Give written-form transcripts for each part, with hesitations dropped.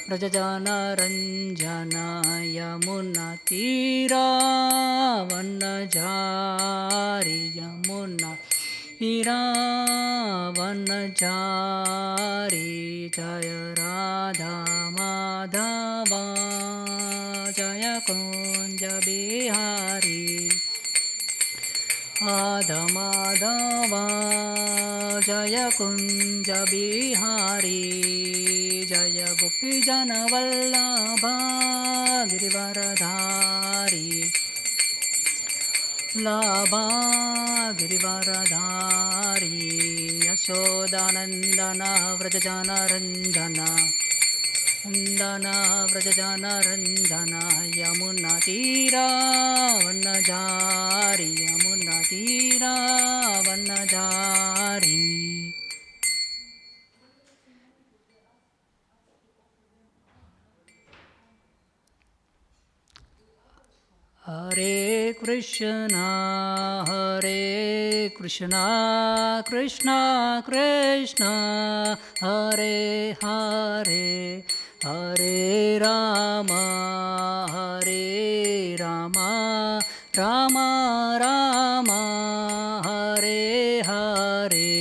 व्रजजनरञ्जना यमुनातीरा वनचारी यमुनातीरा वनचारी जय राधा माधवा जय कुञ्ज बिहारी राधा माधवा जय कुञ्ज बिहारी जय गोपीजनवल्लभा गिरिवरधारी लाभा गिरिवरधारी यशोदानन्दन व्रजजनरञ्जन नन्दन व्रजजनरञ्जन यमुनातीरा वनचारी यमुनातीरा वनचारी। हरे कृष्णा कृष्णा कृष्णा हरे हरे हरे राम राम राम हरे हरे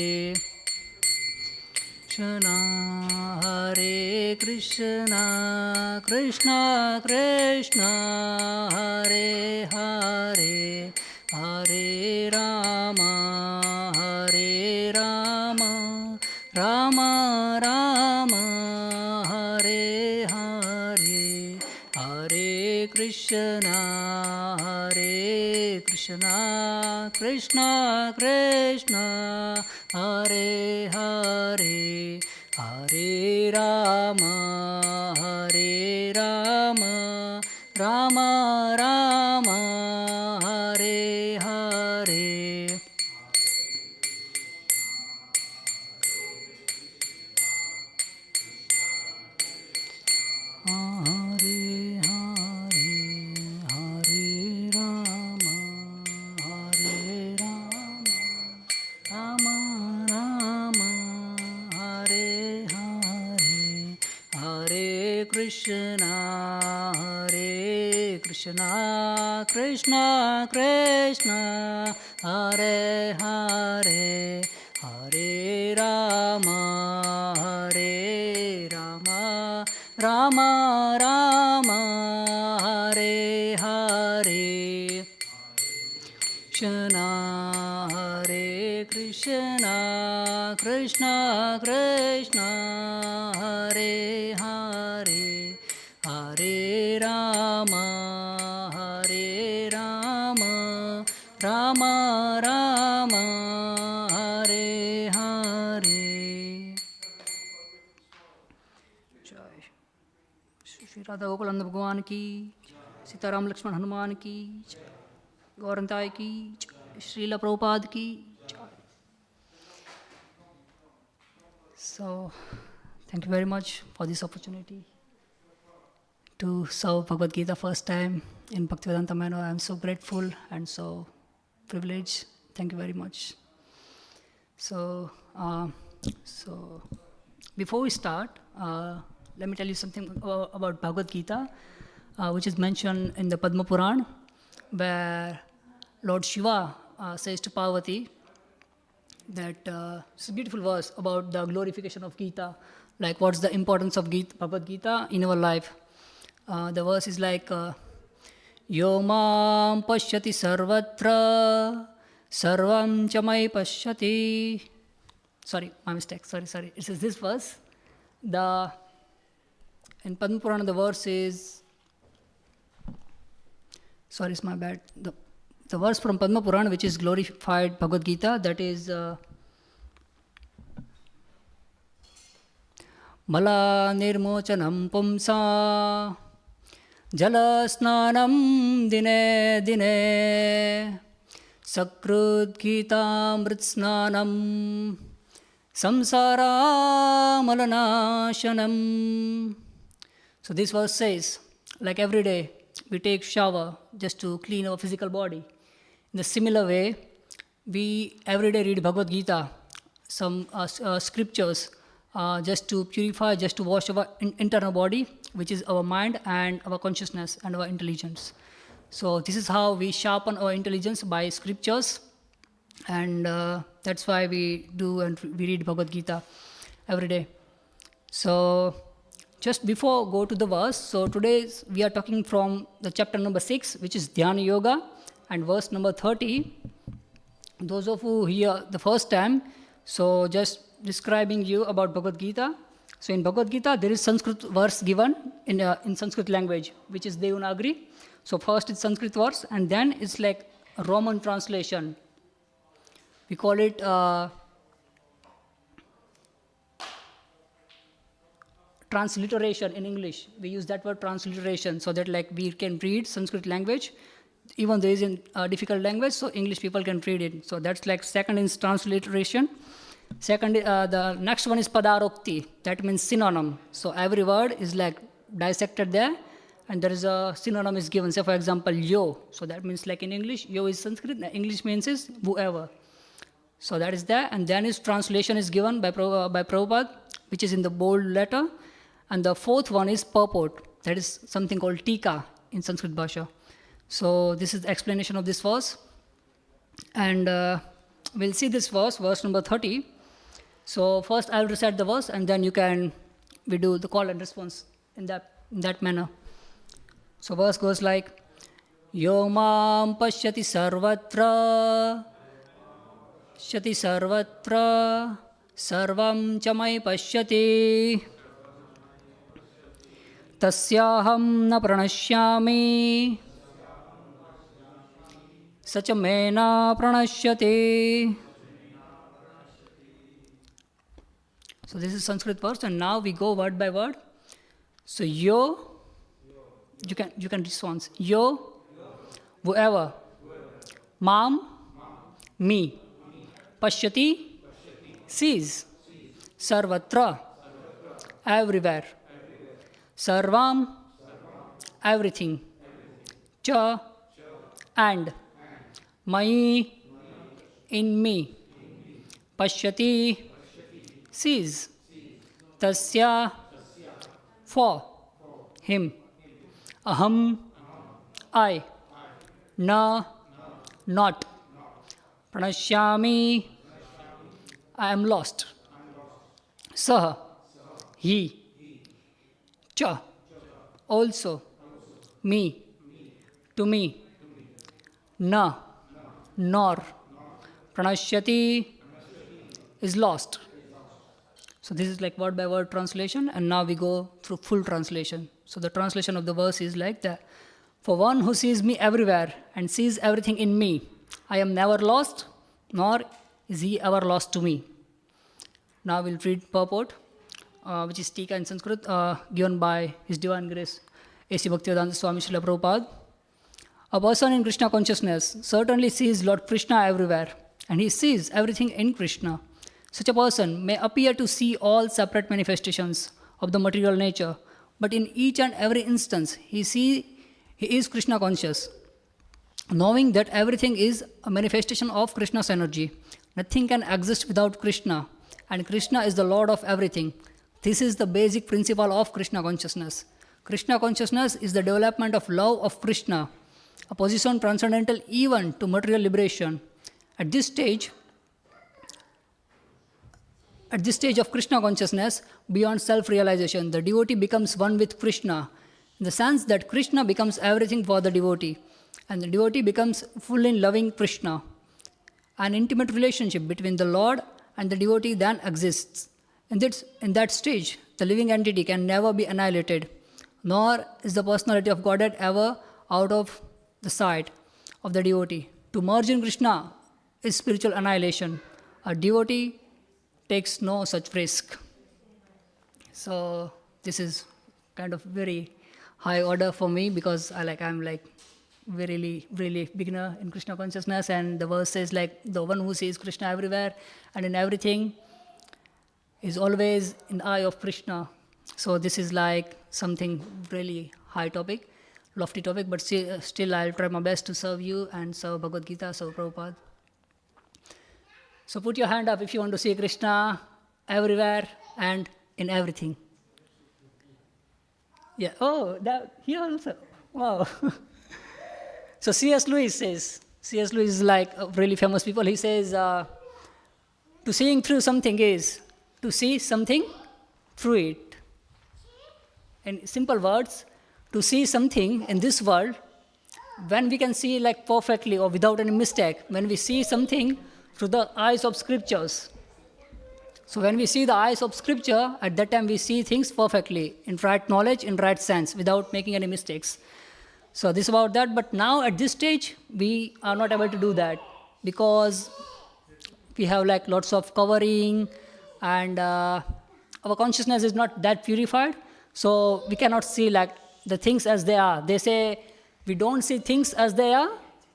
कृष्णा हरे कृष्णा कृष्णा कृष्णा हरे हरे हरे राम राम राम हरे हरे हरे कृष्णा कृष्णा कृष्णा हरे हरे हरे राम राम राम हरे हरे। हरे हरे हरे राम राम राम हरे हरे हरे कृष्णा कृष्णा कृष्णा हरे हरे हरे राम राम राम हरे हरे कृष्णा हरे कृष्णा कृष्णा कृष्णा हरे हरे हरे राम राम राम हरे हरे। जय श्री राधा गोकुलानंद भगवान की, सीताराम लक्ष्मण हनुमान की, गौरंताय की, श्रीला प्रभुपाद की। So, thank you very much for this opportunity to serve Bhagavad Gita first time in Bhaktivedanta Manor. I am so grateful and so privileged. Thank you very much. So before we start, let me tell you something about Bhagavad Gita, which is mentioned in the Padma Puran, where Lord Shiva says to Parvati that it's a beautiful verse about the glorification of Gita, like what's the importance of Bhagavad Gita in our life. The verse is like, Yo mam pashyati sarvatra sarvam cha mai pashyati. Sorry, my mistake. Sorry. It says this verse. In Padma Purana, the verse is, sorry, it's my bad. The verse from Padma Purana, which is glorified Bhagavad Gita, that is Mala nirmochanam pumsa jala snanam dine dine sakrut gitamrit snanam samsara malanashanam. So this verse says, like every day we take shower just to clean our physical body. In the similar way, we every day read Bhagavad Gita, some scriptures just to purify, just to wash our internal body, which is our mind and our consciousness and our intelligence. So this is how we sharpen our intelligence by scriptures, and that's why we do and we read Bhagavad Gita every day. So just before go to the verse, so today we are talking from the chapter number 6, which is Dhyana Yoga, and verse number 30. Those of you hear the first time, so just describing you about Bhagavad Gita. So in Bhagavad Gita, there is Sanskrit verse given in Sanskrit language, which is Devanagari. So first it's Sanskrit verse, and then it's like a Roman translation. We call it transliteration in English. We use that word transliteration so that like we can read Sanskrit language, even though it is a difficult language, so English people can read it. So that's like second is transliteration. Second, the next one is Padarokti. That means synonym. So every word is like dissected there, and there is a synonym is given. Say for example, yo. So that means like in English, yo is Sanskrit. English means is whoever. So that is there, and then his translation is given by Prabhupada, which is in the bold letter. And the fourth one is purport. That is something called Tika in Sanskrit Bhasha. So this is the explanation of this verse. And we'll see this verse number 30. So first I'll recite the verse, and then we do the call and response in that manner. So verse goes like, Yo mam pashyati sarvatra sarvam chamai pashyati tasyaham na pranashyami sacha me na pranashyati. So this is Sanskrit verse, and now we go word by word. So yo, you can respond. Yo, whoever. Mam, me. Pashyati, sees. Sarvatra, everywhere. Sarvam, everything. Cha, and. Mai, in me. Pashyati, sees. Tasya, for him. Aham, I. Na, not. Pranashyami, I am lost. Saha, he. Cha, also. Me, to me. Na, nor. Pranashyati is lost. So this is like word by word translation, and now we go through full translation. So the translation of the verse is like that. For one who sees me everywhere and sees everything in me, I am never lost, nor is he ever lost to me. Now we'll read purport, which is Tika in Sanskrit, given by His Divine Grace, A.C. Bhaktivedanta Swami Srila Prabhupada. A person in Krishna consciousness certainly sees Lord Krishna everywhere, and he sees everything in Krishna. Such a person may appear to see all separate manifestations of the material nature, but in each and every instance, he is Krishna conscious, knowing that everything is a manifestation of Krishna's energy. Nothing can exist without Krishna, and Krishna is the Lord of everything. This is the basic principle of Krishna consciousness. Krishna consciousness is the development of love of Krishna, a position transcendental even to material liberation. At this stage of Krishna consciousness, beyond self-realization, the devotee becomes one with Krishna, in the sense that Krishna becomes everything for the devotee, and the devotee becomes fully loving Krishna. An intimate relationship between the Lord and the devotee then exists. In that stage, the living entity can never be annihilated, nor is the personality of Godhead ever out of the sight of the devotee. To merge in Krishna is spiritual annihilation. A devotee takes no such risk. So this is kind of very high order for me, because I'm really beginner in Krishna consciousness, and the verse says like the one who sees Krishna everywhere and in everything is always in the eye of Krishna. So this is like something really high topic, lofty topic, but still I'll try my best to serve you and serve Bhagavad Gita, serve Prabhupada. So put your hand up if you want to see Krishna everywhere and in everything. Yeah. Oh, that here also. Wow. So C.S. Lewis is like a really famous people. He says, to seeing through something is to see something through it. In simple words, to see something in this world, when we can see like perfectly or without any mistake, when we see something through the eyes of scriptures. So when we see the eyes of scripture, at that time we see things perfectly, in right knowledge, in right sense, without making any mistakes. So this is about that, but now at this stage, we are not able to do that because we have like lots of covering and our consciousness is not that purified, so we cannot see like the things as they are. They say we don't see things as they are,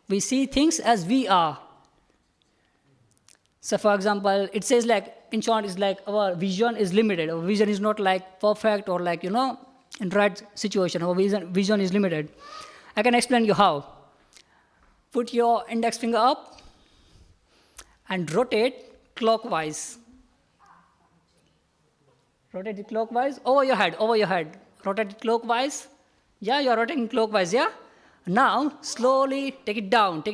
we see things as we are. So for example, it says like, in short, is like our vision is limited. Our vision is not like perfect or like, in right situation. Our vision is limited. I can explain you how. Put your index finger up and rotate clockwise. Rotate it clockwise, over your head. Rotate it clockwise. Yeah, you're rotating clockwise, yeah? Now, slowly take it down.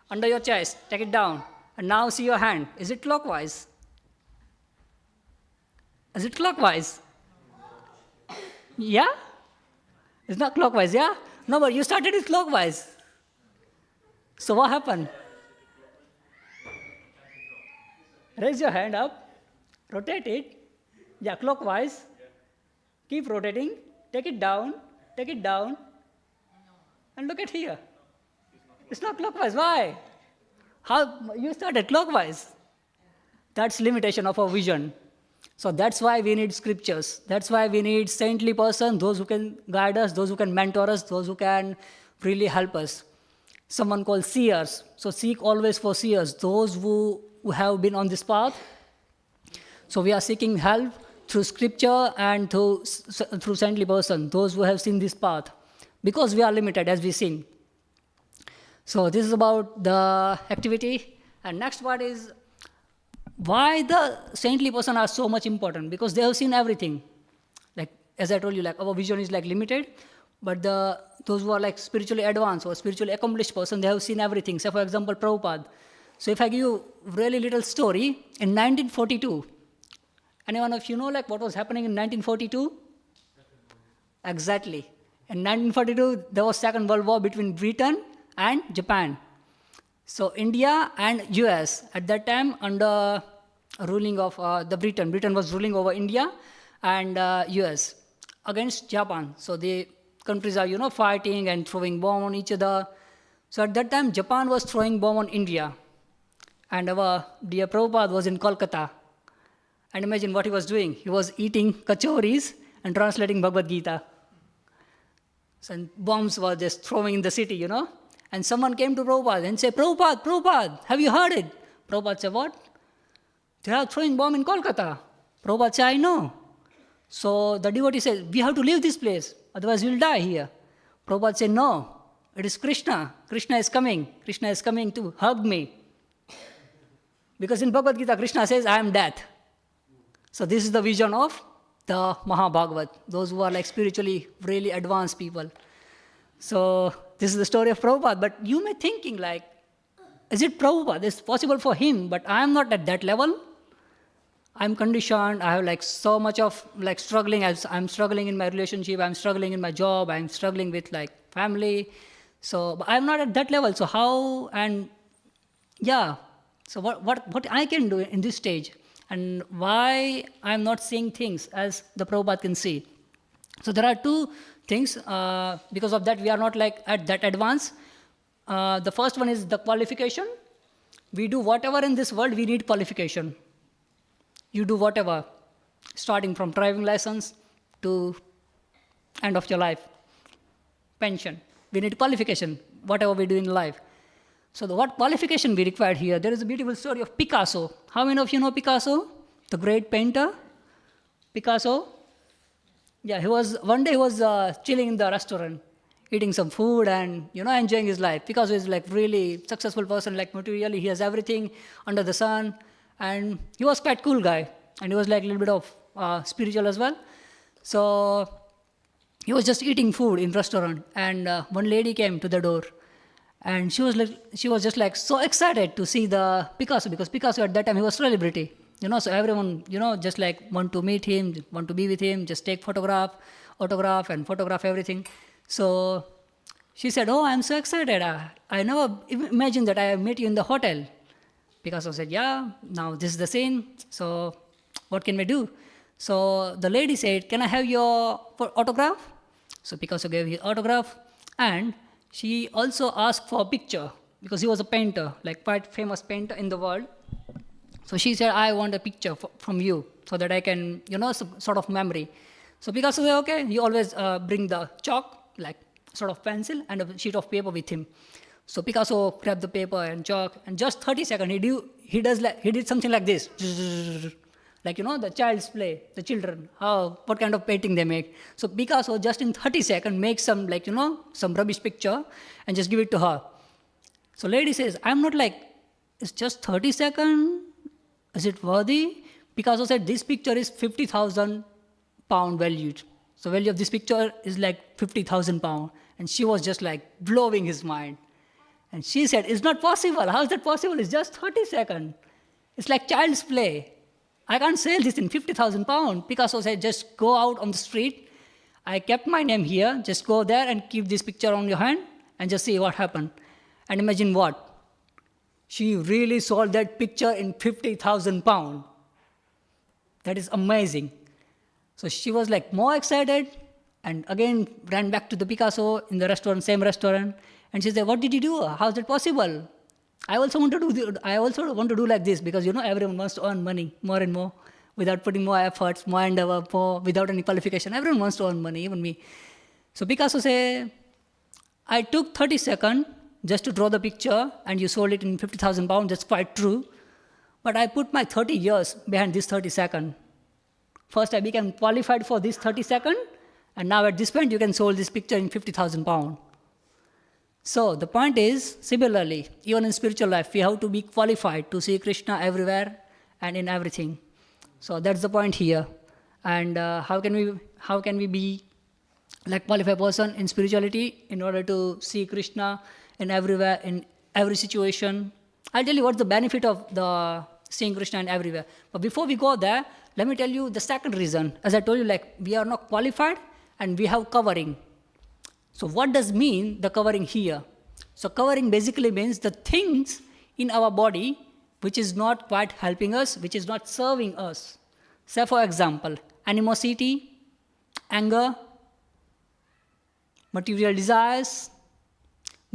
Under your chest, take it down. And now see your hand. Is it clockwise? Is it clockwise? Yeah? It's not clockwise, yeah? No, but you started it clockwise. So what happened? Raise your hand up, rotate it, yeah, clockwise. Keep rotating, take it down, and look at here. It's not clockwise, why? How you started clockwise? That's limitation of our vision. So that's why we need scriptures. That's why we need saintly person, those who can guide us, those who can mentor us, those who can really help us. Someone called seers. So seek always for seers, those who have been on this path. So we are seeking help through scripture and through saintly person, those who have seen this path. Because we are limited as we sing. So this is about the activity. And next part is why the saintly person are so much important. Because they have seen everything. Like, as I told you, like our vision is like limited. But those who are like spiritually advanced or spiritually accomplished person, they have seen everything. Say, for example, Prabhupada. So if I give you really little story, in 1942, anyone of you know like what was happening in 1942? Exactly. In 1942, there was Second World War between Britain and Japan. So India and US at that time under ruling of the Britain. Britain was ruling over India and US against Japan. So the countries are, fighting and throwing bomb on each other. So at that time, Japan was throwing bomb on India. And our dear Prabhupada was in Kolkata. And imagine what he was doing. He was eating kachoris and translating Bhagavad Gita. So bombs were just throwing in the city, And someone came to Prabhupada and said, Prabhupada, have you heard it? Prabhupada said, what? They are throwing bomb in Kolkata. Prabhupada said, I know. So the devotee said, we have to leave this place, otherwise we'll die here. Prabhupada said, no, it is Krishna. Krishna is coming. Krishna is coming to hug me. Because in Bhagavad Gita, Krishna says, I am death. So this is the vision of the Bhagavad, those who are like spiritually really advanced people. So this is the story of Prabhupada. But you may thinking like, is it Prabhupada? It's possible for him, but I am not at that level. I'm conditioned. I have like so much of like struggling. I'm struggling in my relationship. I'm struggling in my job. I'm struggling with like family. So but I'm not at that level. So how and yeah. So what I can do in this stage and why I'm not seeing things as the Prabhupada can see. So there are two things. Because of that, we are not like at that advance. The first one is the qualification. We do whatever in this world, we need qualification. You do whatever, starting from driving license to end of your life. Pension. We need qualification, whatever we do in life. So what qualification we required here? There is a beautiful story of Picasso. How many of you know Picasso? The great painter, Picasso. Yeah, one day he was chilling in the restaurant, eating some food and, enjoying his life. Picasso is like really successful person, like materially, he has everything under the sun. And he was quite cool guy. and he was like a little bit of spiritual as well. So he was just eating food in restaurant, and one lady came to the door, and she was just like so excited to see the Picasso, because Picasso at that time he was celebrity, so everyone, just like want to meet him, want to be with him, just take autograph and photograph everything. So she said, "Oh, I'm so excited. I never imagined that I meet you in the hotel." Picasso said, "Yeah, now this is the scene. So what can we do?" So the lady said, "Can I have your autograph?" So Picasso gave his autograph, and she also asked for a picture, because he was a painter, like quite famous painter in the world. So she said, "I want a picture from you so that I can, some sort of memory." So Picasso said, "Okay." He always bring the chalk, like sort of pencil, and a sheet of paper with him. So Picasso grabbed the paper and chalk, and just 30 seconds, he did something like this. Like, the child's play, the children, what kind of painting they make. So Picasso just in 30 seconds makes some, like, some rubbish picture and just give it to her. So lady says, "I'm not like, it's just 30 seconds, is it worthy?" Picasso said, "This picture is 50,000 pound valued. So value of this picture is like 50,000 pound. And she was just like blowing his mind. And she said, "It's not possible. How is that possible? It's just 30 seconds. It's like child's play. I can't sell this in 50,000 pounds. Picasso said, "Just go out on the street. I kept my name here. Just go there and keep this picture on your hand and just see what happened." And imagine what? She really sold that picture in 50,000 pounds. That is amazing. So she was like more excited, and again ran back to the Picasso in the restaurant, same restaurant. And she said, "What did you do? How is that possible? I also want to do like this, because everyone wants to earn money more and more without putting more efforts, more endeavor, without any qualification. Everyone wants to earn money, even me." So Picasso said, "I took 30 seconds just to draw the picture, and you sold it in 50,000 pounds. That's quite true. But I put my 30 years behind this 30 seconds. First, I became qualified for this 30 seconds, and now at this point, you can sell this picture in 50,000 pounds." So the point is, similarly, even in spiritual life, we have to be qualified to see Krishna everywhere and in everything. So that's the point here. And how can we be like qualified person in spirituality in order to see Krishna in everywhere, in every situation? I'll tell you what's the benefit of the seeing Krishna in everywhere. But before we go there, let me tell you the second reason. As I told you, like, we are not qualified and we have covering. So what does mean the covering here? So covering basically means the things in our body which is not quite helping us, which is not serving us. Say, for example, animosity, anger, material desires,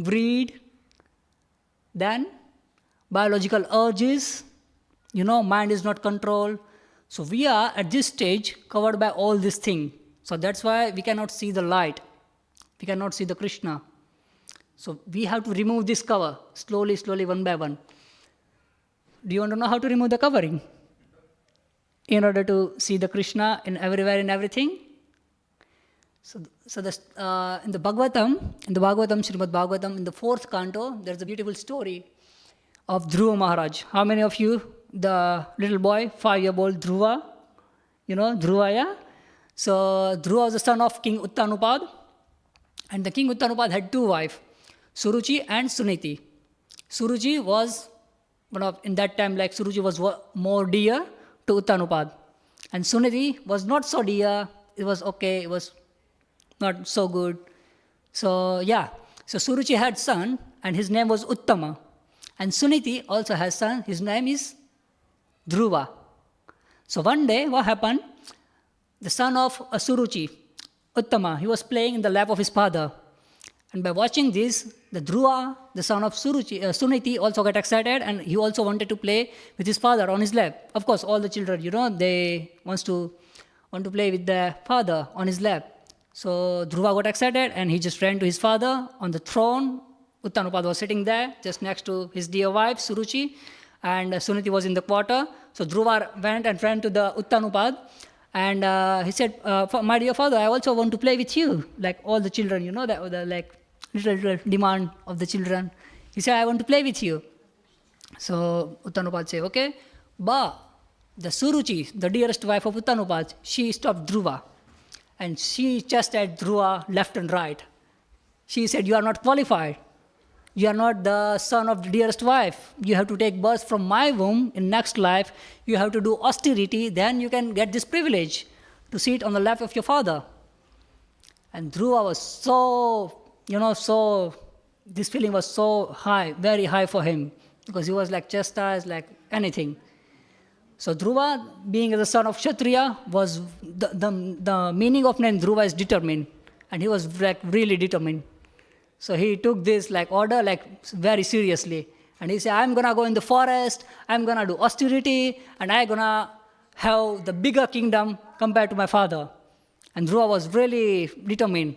greed, then biological urges, mind is not controlled. So we are at this stage covered by all these things. So that's why we cannot see the light. We cannot see the Krishna. So we have to remove this cover slowly, one by one. Do you want to know how to remove the covering in order to see the Krishna in everywhere, in everything? So in the Bhagavatam, Srimad Bhagavatam, in the 4th canto, there's a beautiful story of Dhruva Maharaj. How many of you, the little boy, 5-year-old Dhruva, Dhruva, yeah? So Dhruva was the son of King Uttanupad, and the King Uttanupad had 2 wives, Suruchi and Suniti. Suruchi was in that time, like, Suruchi was more dear to Uttanupad, and Suniti was not so dear. It was okay, it was not so good. So Suruchi had son, and his name was Uttama. And Suniti also has son, his name is Dhruva. So one day, what happened? The son of Suruchi, Uttama, he was playing in the lap of his father. And by watching this, the Dhruva, the son of Suniti, also got excited, and he also wanted to play with his father on his lap. Of course, all the children, they want to play with their father on his lap. So Dhruva got excited, and he just ran to his father on the throne. Uttanupad was sitting there, just next to his dear wife, Suruchi, and Suniti was in the quarter. So Dhruva went and ran to the Uttanupad, and he said, "My dear father, I also want to play with you." Like all the children, that the like little demand of the children. He said, "I want to play with you." So Uttanupad said, "Okay, but the Suruchi, the dearest wife of Uttanapad, she stopped Dhruva. And she just at Dhruva left and right. She said, you are not qualified. You are not the son of the dearest wife. You have to take birth from my womb in next life. You have to do austerity. Then you can get this privilege to sit on the lap of your father. And Dhruva was this feeling was so high, very high for him. Because he was like chastised, like anything. So Dhruva, being the son of Kshatriya, was the meaning of name Dhruva is determined. And he was like really determined. So he took this like order like very seriously. And he said, I'm going to go in the forest, I'm going to do austerity, and I'm going to have the bigger kingdom compared to my father. And Dhruva was really determined.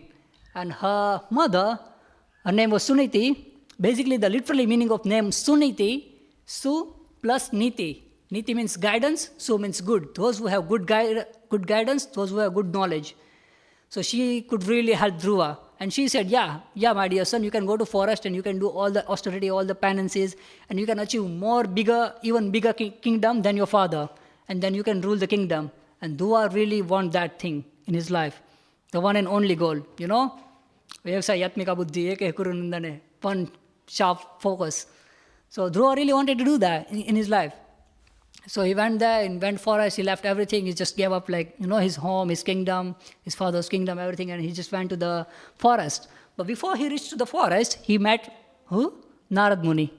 And her mother, her name was Suniti. Basically, the literally meaning of name Suniti, Su plus Niti. Niti means guidance, Su means good. Those who have good guidance, those who have good knowledge. So she could really help Dhruva. And she said, yeah, my dear son, you can go to forest and you can do all the austerity, all the penances, and you can achieve even bigger kingdom than your father. And then you can rule the kingdom. And Dhruva really want that thing in his life. The one and only goal, you know? Yatmika buddhi, eke kuru nindane, one sharp focus. So Dhruva really wanted to do that in his life. So he went there, and went forest, he left everything, he just gave up his home, his kingdom, his father's kingdom, everything, and he just went to the forest. But before he reached to the forest, he met who? Narad Muni.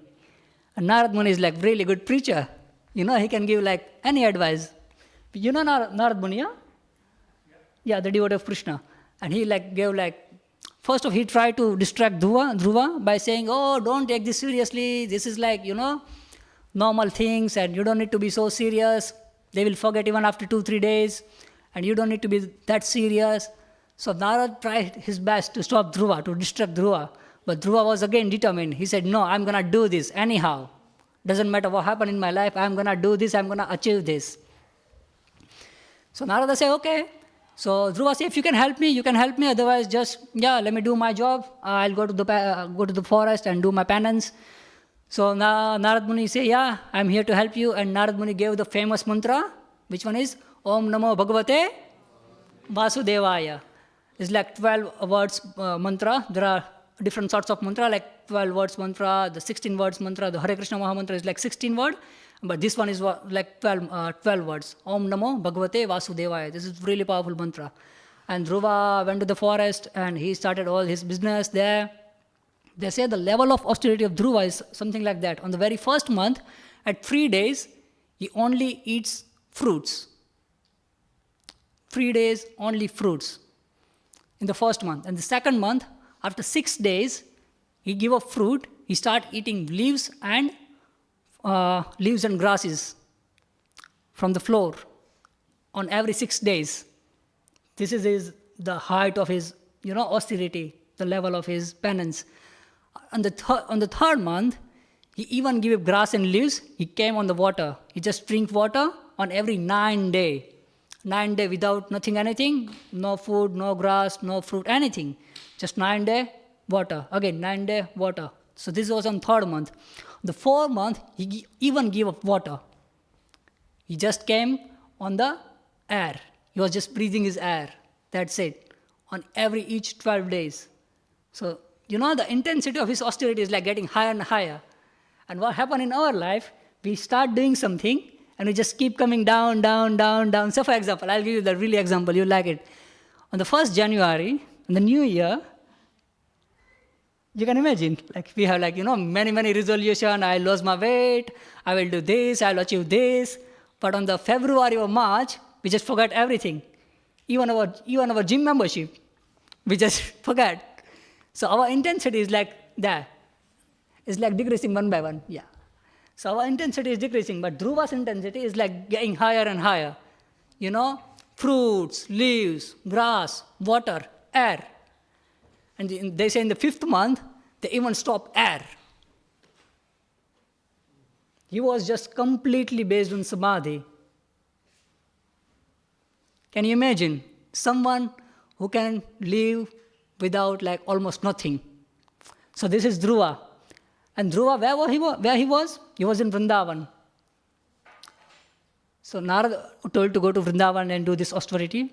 And Narad Muni is like really good preacher. He can give like any advice. You know Narad Muni, yeah? Yeah, the devotee of Krishna. And he first of he tried to distract Dhruva by saying, oh, don't take this seriously, this is normal things, and you don't need to be so serious. They will forget even after 2-3 days, and you don't need to be that serious. So Narad tried his best to stop Dhruva, to distract Dhruva. But Dhruva was again determined. He said, no, I'm going to do this anyhow. Doesn't matter what happened in my life, I'm going to do this, I'm going to achieve this. So Narada said, okay. So Dhruva said, if you can help me, otherwise just, let me do my job. I'll go to the forest and do my penance. So Narad Muni said, I'm here to help you. And Narad Muni gave the famous mantra, which one is Om Namo Bhagavate Vasudevaya. It's like 12 words mantra. There are different sorts of mantra, like 12 words mantra, the 16 words mantra, the Hare Krishna Maha Mantra is like 16 words. But this one is like 12 words. Om Namo Bhagavate Vasudevaya. This is really powerful mantra. And Dhruva went to the forest and he started all his business there. They say the level of austerity of Dhruva is something like that. On the very first month, at 3 days, he only eats fruits. 3 days, only fruits in the first month. And the second month, after 6 days, he give up fruit. He start eating leaves and grasses from the floor on every 6 days. This is the height of his, austerity, the level of his penance. On the third month, he even gave up grass and leaves. He came on the water. He just drink water on every 9 day. 9 day without nothing, anything. No food, no grass, no fruit, anything. Just 9 day water. Again, 9 day water. So this was on third month. The fourth month, he even gave up water. He just came on the air. He was just breathing his air. That's it. On each 12 days. So, the intensity of his austerity is like getting higher and higher. And what happened in our life, we start doing something and we just keep coming down, down, down, down. So for example, I'll give you the really example, you like it. On the 1st January, in the new year, you can imagine, we have many, many resolutions. I lost my weight, I will do this, I will achieve this. But on the February or March, we just forget everything. Even our gym membership, we just forget. So our intensity is like that. It's like decreasing one by one. Yeah. So our intensity is decreasing, but Dhruva's intensity is like getting higher and higher. Fruits, leaves, grass, water, air. And they say in the 5th month, they even stop air. He was just completely based on samadhi. Can you imagine someone who can live without almost nothing? So this is Dhruva. And Dhruva, where he was? He was in Vrindavan. So Narada told to go to Vrindavan and do this austerity.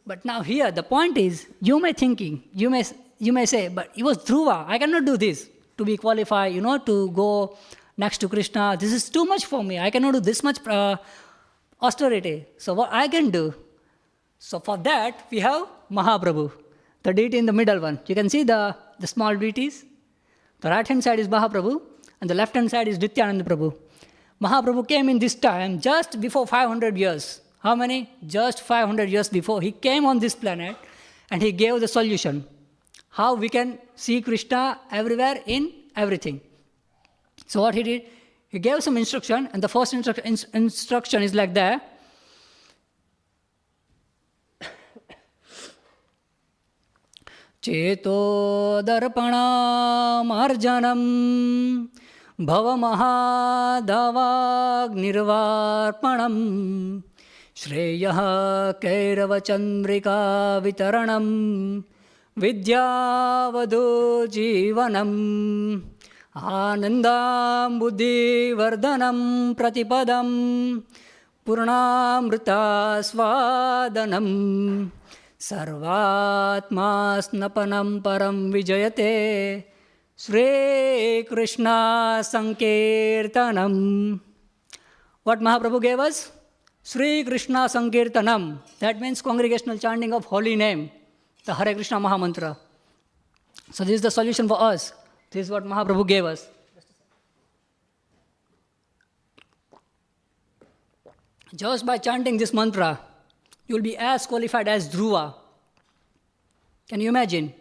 But now here, the point is, you may say, but it was Dhruva, I cannot do this to be qualified, to go next to Krishna. This is too much for me. I cannot do this much austerity. So what I can do? So for that, we have Mahaprabhu, the deity in the middle one. You can see the small deities. The right-hand side is Mahaprabhu, and the left-hand side is Nityananda Prabhu. Mahaprabhu came in this time just before 500 years. How many? Just 500 years before. He came on this planet, and he gave the solution. How we can see Krishna everywhere in everything. So what he did? He gave some instruction, and the first instruction is like that. Cheto darpanam bhavamahadavagnirvarpanam Shreyah Kairavachandrika Vitaranam Vidyavado Jivanam Anandam Buddhi Vardhanam Pratipadam Purnamrita Svadanam Sarvatma Snapanam Param Vijayate Sri Krishna Sankirtanam. What Mahaprabhu gave us? Sri Krishna Sankirtanam. That means congregational chanting of holy name, the Hare Krishna Mahamantra. So this is the solution for us. This is what Mahaprabhu gave us. Just by chanting this mantra, you will be as qualified as Dhruva. Can you imagine?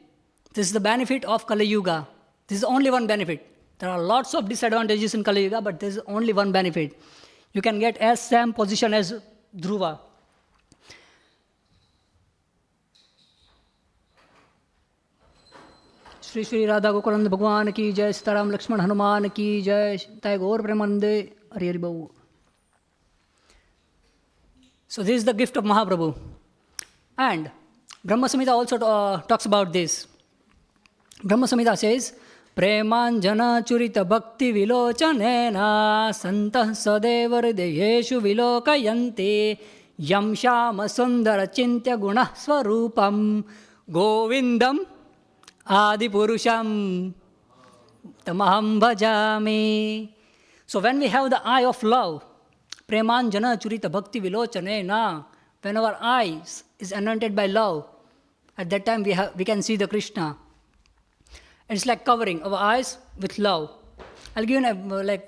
This is the benefit of Kali Yuga. This is only one benefit. There are lots of disadvantages in Kali Yuga, but there is only one benefit. You can get as same position as Dhruva. Shri Shri Radha Gokulananda Bhagwan ki jai, Sitaram Lakshman Hanuman ki jai, Tai Gaur Premanande, Hari Hari Babu. So this is the gift of Mahaprabhu. And Brahma Samhita also talks about this. Brahma Samhita says, Premanjana Churita Bhakti Vilochanena Santah Sadeva Hridayeshu Vilokayanti Yam Shama Sundara Chintya Guna Swarupam Govindam Adi Purusham Tamaham Bhajami. So when we have the eye of love, Premanjana Churita Bhakti Vilochanena, when our eyes is anointed by love, at that time we can see the Krishna. It's like covering our eyes with love. I'll give you a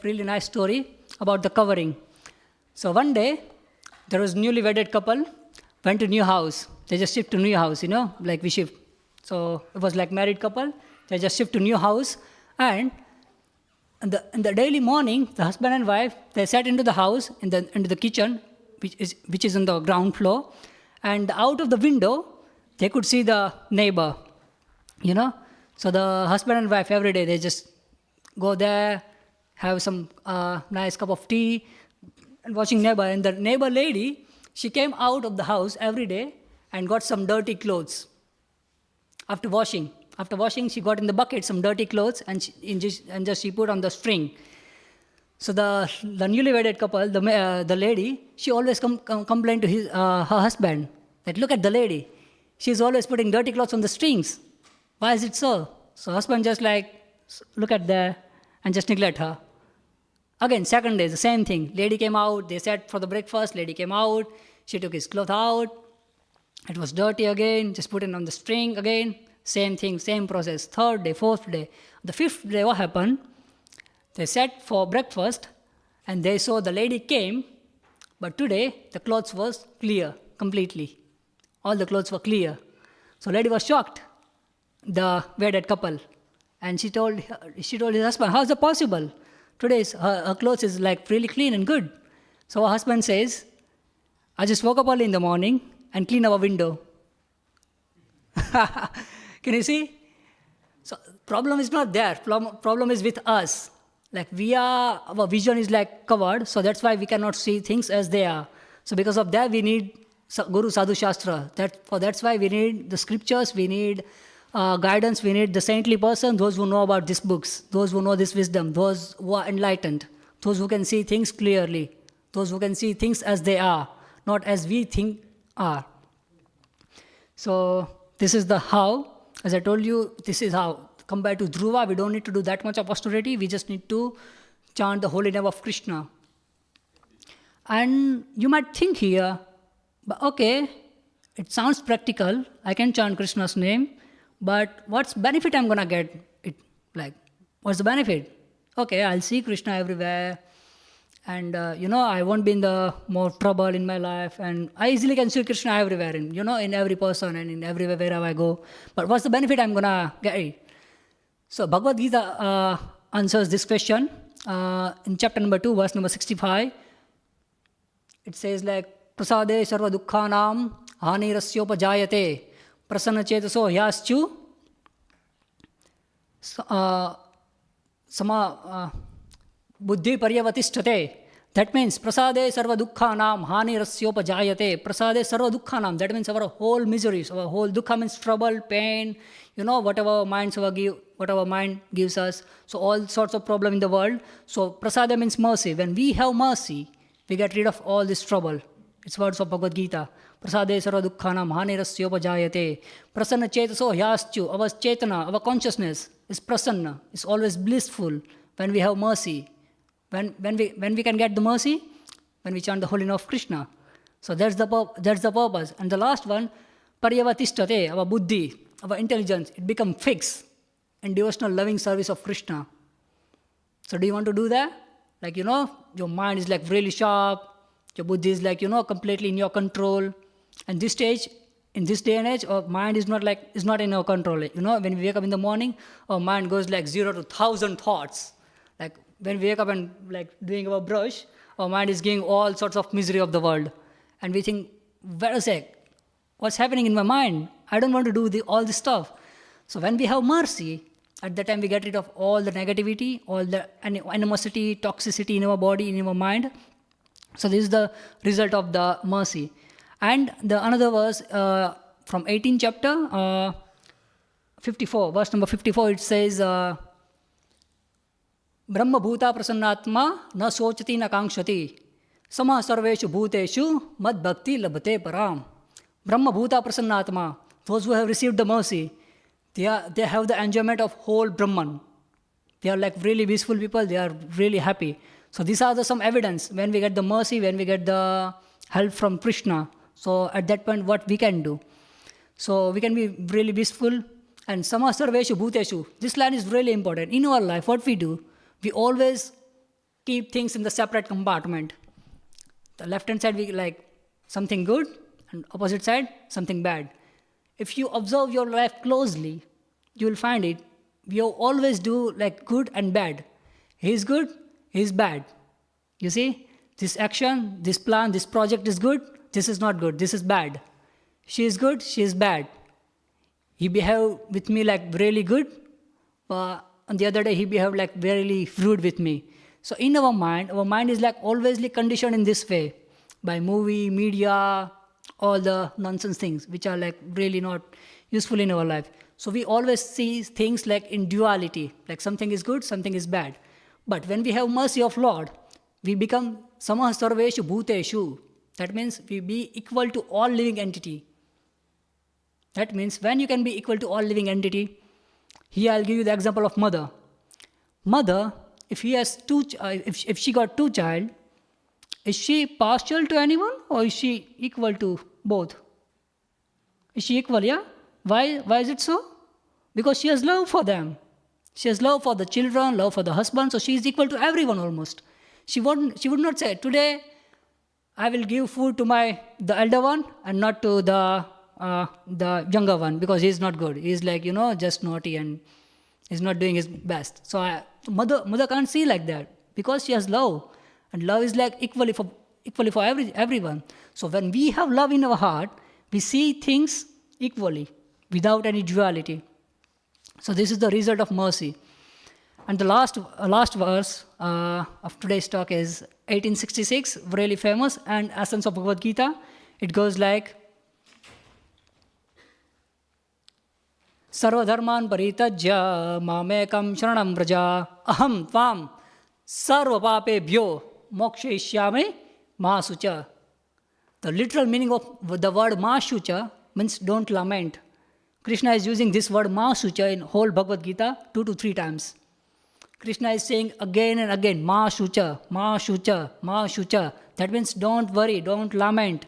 really nice story about the covering. So one day, there was a newly wedded couple, went to new house. They just shift to new house, like we shift. So it was like married couple. They just shift to new house. And in the daily morning, the husband and wife, they sat into the house, into the kitchen, which is on the ground floor. And out of the window, they could see the neighbor, So the husband and wife, every day, they just go there, have some nice cup of tea, and watching neighbor. And the neighbor lady, she came out of the house every day and got some dirty clothes. After washing, she got in the bucket some dirty clothes and she put on the string. So the newly wedded couple, the lady, she always complained to her husband that, look at the lady. She's always putting dirty clothes on the strings. Why is it so? So husband just look at there and just neglect her. Again, second day, the same thing. Lady came out, they sat for the breakfast, lady came out, she took his cloth out. It was dirty again, just put it on the string again. Same thing, same process. Third day, fourth day. The fifth day, what happened? They sat for breakfast and they saw the lady came, but today the clothes was clear completely. All the clothes were clear. So lady was shocked, the wedded couple. And she told his husband, how is it possible? Today's her clothes is really clean and good. So her husband says, I just woke up early in the morning and cleaned our window. Can you see? So problem is not there. Problem is with us. Our vision is covered, so that's why we cannot see things as they are. So because of that, we need Guru Sadhu Shastra. That's why we need the scriptures, we need guidance, we need the saintly person, those who know about these books, those who know this wisdom, those who are enlightened, those who can see things clearly. those who can see things as they are, not as we think are. So this is the how. As I told you, this is how. Compared to Dhruva, we don't need to do that much of austerity. We just need to chant the holy name of Krishna. And you might think here, but okay, it sounds practical. I can chant Krishna's name, but what's benefit I'm gonna get? What's the benefit? Okay, I'll see Krishna everywhere, and I won't be in the more trouble in my life, and I easily can see Krishna everywhere, in every person and in everywhere wherever I go. But what's the benefit I'm gonna get? So Bhagavad Gita answers this question in chapter number 2, verse number 65. It says prasade sarva dukkhanam hanirasyopa prasanna chetaso hyaschu sama buddhi paryavatishthate. That means prasade sarva dukkhanam hanirasyopa prasade sarva dukkhanam. That means our whole miseries, our whole dukkha means trouble, pain, whatever mind gives us. So all sorts of problem in the world. So prasada means mercy. When we have mercy, we get rid of all this trouble. It's words of Bhagavad Gita. Prasade sarva dukkhanam hanirasyopa jayate. Prasanna chetaso hyaschu. Our chetana, our consciousness is prasanna. It's always blissful when we have mercy. When we can get the mercy? When we chant the holy name of Krishna. So that's the purpose. And the last one, paryavatishthate, our buddhi, our intelligence, it becomes fixed in devotional loving service of Krishna. So do you want to do that? Your mind is really sharp, your buddhi is completely in your control. And this stage, in this day and age, our mind is not in our control. When we wake up in the morning, our mind goes 0 to 1,000 thoughts. When we wake up and doing our brush, our mind is giving all sorts of misery of the world. And we think, wait a sec, what's happening in my mind? I don't want to do all this stuff. So when we have mercy, at that time we get rid of all the negativity, all the animosity, toxicity in our body, in our mind. So this is the result of the mercy. And the another verse from 18th chapter, 54, verse number 54, it says, Brahma bhuta prasannatma na sochati na kankshati sama sarveshu bhuteshu mad bhakti labhate param. Brahma bhuta prasannatma, those who have received the mercy, they have the enjoyment of whole Brahman. They are really peaceful people, they are really happy. So these are some evidence when we get the mercy, when we get the help from Krishna. So at that point, what we can do? So we can be really peaceful. And sama sarveshu bhuteshu, this line is really important. In our life, what we do, we always keep things in the separate compartment. The left-hand side, we something good, and opposite side, something bad. If you observe your life closely, you will find it. We always do good and bad. He is good, he is bad. You see, this action, this plan, this project is good, this is not good, this is bad. She is good, she is bad. He behaved with me really good, but on the other day he behaved really rude with me. So in our mind is always conditioned in this way by movie, media, all the nonsense things which are really not useful in our life. So we always see things in duality, something is good, something is bad. But when we have mercy of Lord, we become samah sarveshu bhuteshu. That means we be equal to all living entity. That means when you can be equal to all living entity, here I'll give you the example of mother. Mother, if she got two child, is she partial to anyone or is she equal to both? Is she equal, yeah? Why is it so? Because she has love for them. She has love for the children, love for the husband, so she is equal to everyone almost. She would not say, today I will give food to the elder one and not to the younger one because he is not good. He is just naughty and is not doing his best. So mother can't see like that because she has love. And love is equally for everyone. So when we have love in our heart, we see things equally without any duality. So this is the result of mercy. And the last verse of today's talk is 1866, really famous, and essence of Bhagavad Gita. It goes Sarvadharman paritajya mamekam sharanam vraja aham tvam sarvapapebhyo mokshayishyami Mahasucha. The literal meaning of the word Mahasucha means don't lament. Krishna is using this word Mahasucha in whole Bhagavad Gita 2 to 3 times. Krishna is saying again and again, Mahasucha, Mahasucha, Mahasucha. That means don't worry, don't lament,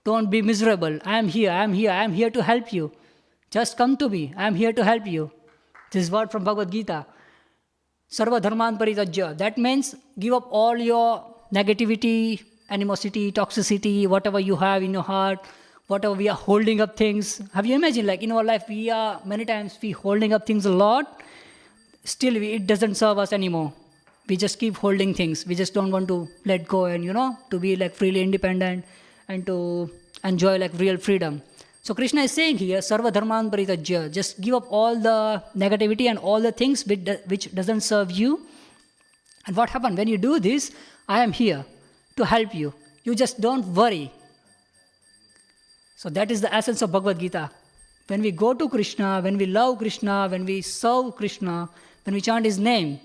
don't be miserable. I am here to help you. Just come to me, I am here to help you. This word from Bhagavad Gita. Sarva dharman paritajya. That means give up all your negativity, animosity, toxicity, whatever you have in your heart, whatever we are holding up things. Have you imagined, like in our life, many times we holding up things a lot, still it doesn't serve us anymore. We just keep holding things. We just don't want to let go and, to be like freely independent and to enjoy like real freedom. So Krishna is saying here, Sarva Dharman Paritajya, just give up all the negativity and all the things which doesn't serve you. And what happens when you do this? I am here to help you. You just don't worry. So that is the essence of Bhagavad Gita. When we go to Krishna, when we love Krishna, when we serve Krishna, when we chant His name,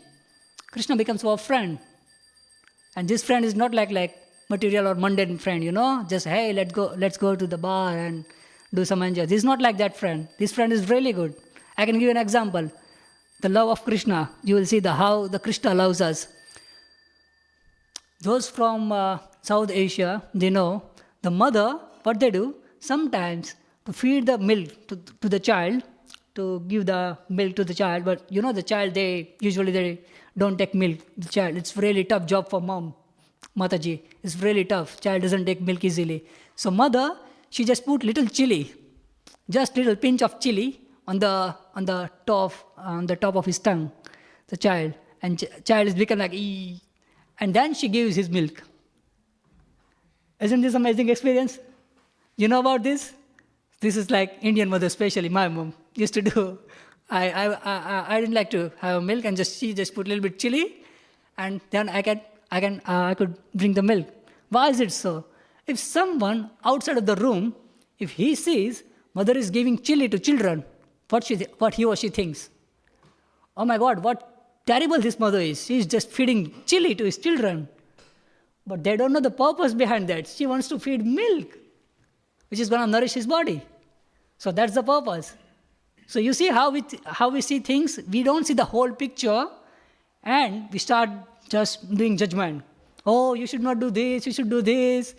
Krishna becomes our friend. And this friend is not like material or mundane friend, just, hey, let's go to the bar and do some enjoy. This is not like that friend. This friend is really good. I can give you an example. The love of Krishna. You will see how the Krishna loves us. Those from South Asia, they know the mother, what they do, sometimes to feed the milk to the child, to give the milk to the child, but the child, they usually don't take milk. The child, it's really tough job for mom, Mataji. It's really tough. Child doesn't take milk easily. So mother, she just put little chili, just little pinch of chili on the top of his tongue, the child, and child is become like ee, and then she gives his milk. Isn't this amazing experience? You know about this? This is like Indian mother, especially my mom used to do. I didn't like to have milk, and she just put a little bit chili, and then I could drink the milk. Why is it so? If someone outside of the room, if he sees mother is giving chili to children, what he or she thinks? Oh my God, what terrible this mother is. She is just feeding chili to his children. But they don't know the purpose behind that. She wants to feed milk, which is going to nourish his body. So that's the purpose. So you see how we see things. We don't see the whole picture, and we start just doing judgment. Oh, you should not do this, you should do this.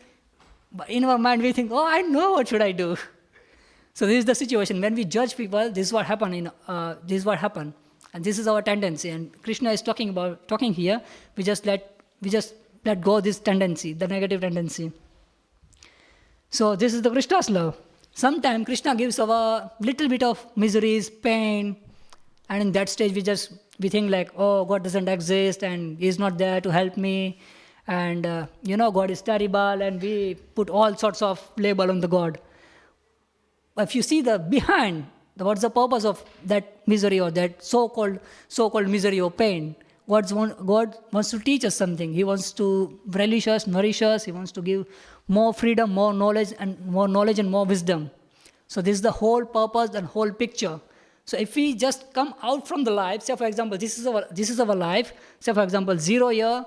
But in our mind, we think, oh, I know what should I do. So this is the situation. When we judge people, this is what happened. And this is our tendency. And Krishna is talking here. We just let go this tendency, the negative tendency. So this is the Krishna's love. Sometimes Krishna gives a little bit of miseries, pain, and in that stage we think like, oh, God doesn't exist and He's not there to help me. And, God is terrible, and we put all sorts of label on the God. But if you see the behind, what's the purpose of that misery or that so-called misery or pain? God wants to teach us something. He wants to relish us, nourish us. He wants to give more freedom, more knowledge and more wisdom. So this is the whole purpose and whole picture. So if we just come out from the life, say for example, this is our life. Say for example, 0 year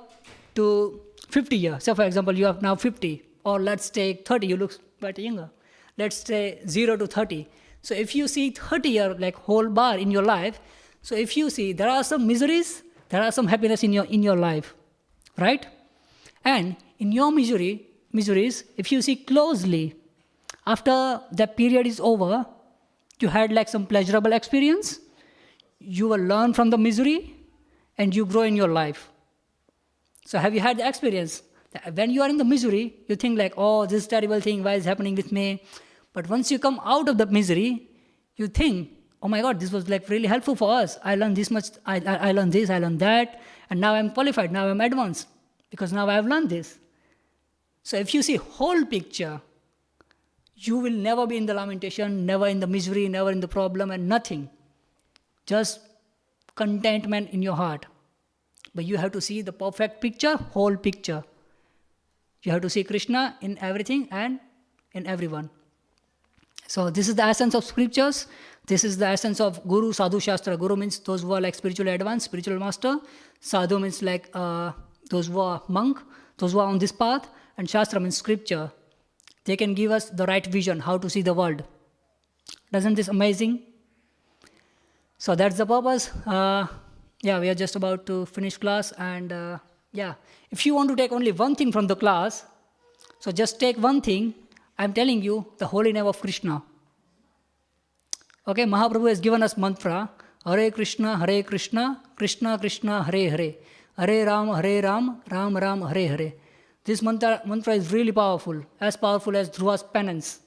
to 50 years. So for example, you have now 50, or let's take 30, you look quite younger. Let's say 0 to 30. So if you see 30 year like whole bar in your life, so if you see there are some miseries, there are some happiness in your life, right? And in your miseries, if you see closely, after that period is over, you had like some pleasurable experience, you will learn from the misery, and you grow in your life. So have you had the experience? When you are in the misery, you think like, oh, this terrible thing, why is happening with me? But once you come out of the misery, you think, oh my God, this was like really helpful for us. I learned this much, I learned this, I learned that, and now I'm qualified, now I'm advanced, because now I have learned this. So if you see whole picture, you will never be in the lamentation, never in the misery, never in the problem, and nothing. Just contentment in your heart. But you have to see the perfect picture, whole picture. You have to see Krishna in everything and in everyone. So this is the essence of scriptures. This is the essence of Guru, Sadhu, Shastra. Guru means those who are like spiritually advanced, spiritual master. Sadhu means like those who are monk, those who are on this path. and Shastra means scripture. They can give us the right vision, how to see the world. Doesn't this amazing? So that's the purpose. We are just about to finish class, and if you want to take only one thing from the class, so just take one thing. I'm telling you the holy name of Krishna. Okay, Mahaprabhu has given us mantra, Hare Krishna, Krishna Krishna, Hare Hare, Hare Ram, Ram Ram, Hare Hare. This mantra is really powerful as Dhruva's penance.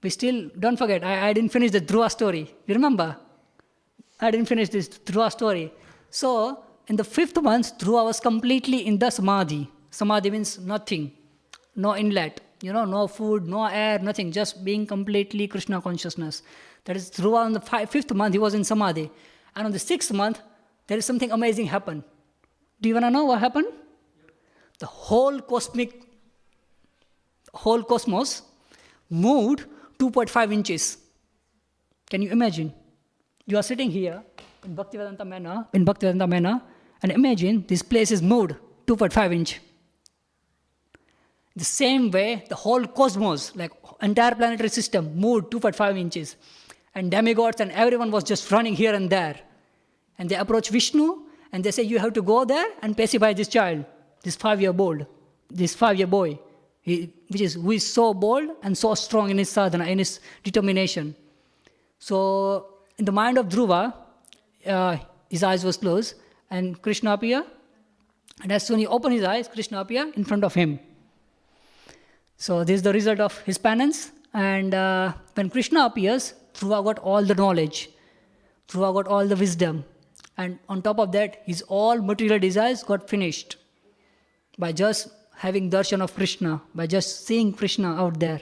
We still, don't forget, I didn't finish the Dhruva story. You remember? I didn't finish this Dhruva story. So, in the 5th month, Dhruva was completely in the Samadhi. Samadhi means nothing, no inlet, no food, no air, nothing, just being completely Krishna consciousness. That is Dhruva on the 5th month, he was in Samadhi. And on the 6th month, there is something amazing happened. Do you want to know what happened? The whole cosmos moved 2.5 inches. Can you imagine? You are sitting here in Bhaktivedanta Manor, and imagine this place is moved 2.5 inch. The same way, the whole cosmos, like entire planetary system, moved 2.5 inches. And demigods and everyone was just running here and there. And they approach Vishnu, and they say, you have to go there and pacify this child, this 5-year boy, who is so bold and so strong in his sadhana, in his determination. So, in the mind of Dhruva, his eyes was closed, and Krishna appeared. And as soon as he opened his eyes, Krishna appeared in front of him. So, this is the result of his penance. And when Krishna appears, Dhruva got all the knowledge. Dhruva got all the wisdom. And on top of that, his all material desires got finished by just having darshan of Krishna, by just seeing Krishna out there.